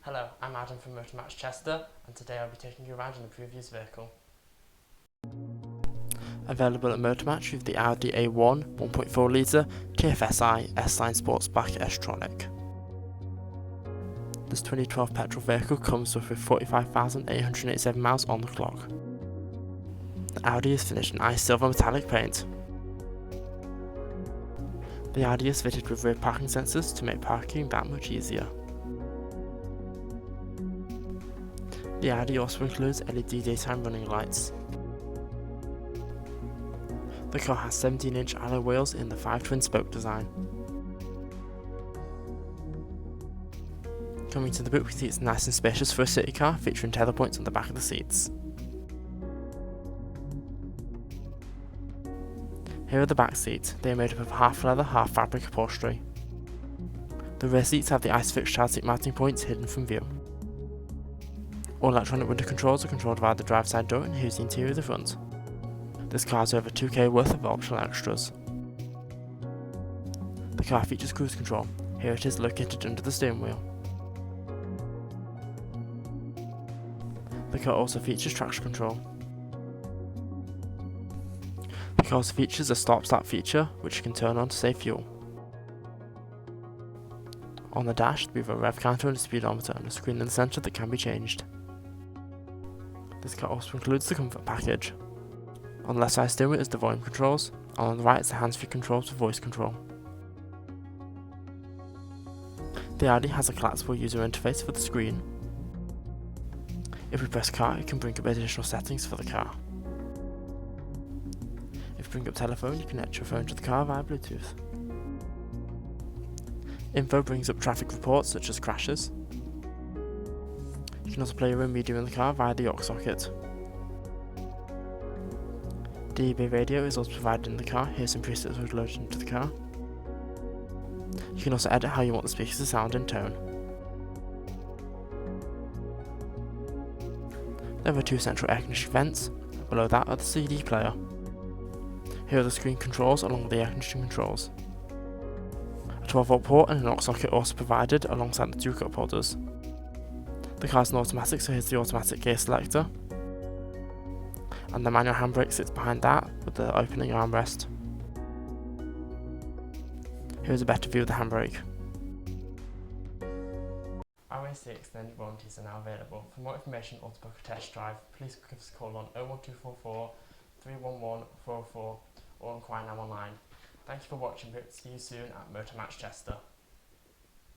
Hello, I'm Adam from Motor Match Chester, and today I'll be taking you around in the previous vehicle. Available at Motor Match with the Audi A1 1.4 litre TFSI S Sportsback S Tronic. This 2012 petrol vehicle comes with 45,887 miles on the clock. The Audi is finished in ice silver metallic paint. The Audi is fitted with rear parking sensors to make parking that much easier. The Audi also includes LED daytime running lights. The car has 17-inch alloy wheels in the 5 twin-spoke design. Coming to the boot, we see it's nice and spacious for a city car, featuring tether points on the back of the seats. Here are the back seats. They are made up of half leather, half fabric upholstery. The rear seats have the ISOFIX child seat mounting points hidden from view. All electronic window controls are controlled via the driver's side door, and here's the interior of the front. This car has over 2k worth of optional extras. The car features cruise control. Here it is located under the steering wheel. The car also features traction control. The car also features a stop-start feature, which you can turn on to save fuel. On the dash, we have a rev counter and a speedometer, and a screen in the centre that can be changed. This car also includes the comfort package. On the left side steering wheel is the volume controls, and on the right is the hands-free controls for voice control. The Audi has a collapsible user interface for the screen. If we press car, it can bring up additional settings for the car. If you bring up telephone, you connect your phone to the car via Bluetooth. Info brings up traffic reports such as crashes. You can also play your own media in the car via the aux socket. DAB radio is also provided in the car. Here's some presets loaded into the car. You can also edit how you want the speakers to sound in tone. There are 2 central air conditioning vents. Below that are the CD player. Here are the screen controls along with the air conditioning controls. A 12-volt port and an aux socket also provided alongside the 2 cup holders. The car is an automatic, so here's the automatic gear selector. And the manual handbrake sits behind that with the opening armrest. Here's a better view of the handbrake. RAC extended warranties are now available. For more information or to book a test drive, please give us a call on 01244 311 404 or inquire now online. Thank you for watching. Hope to see you soon at Motor Match Chester.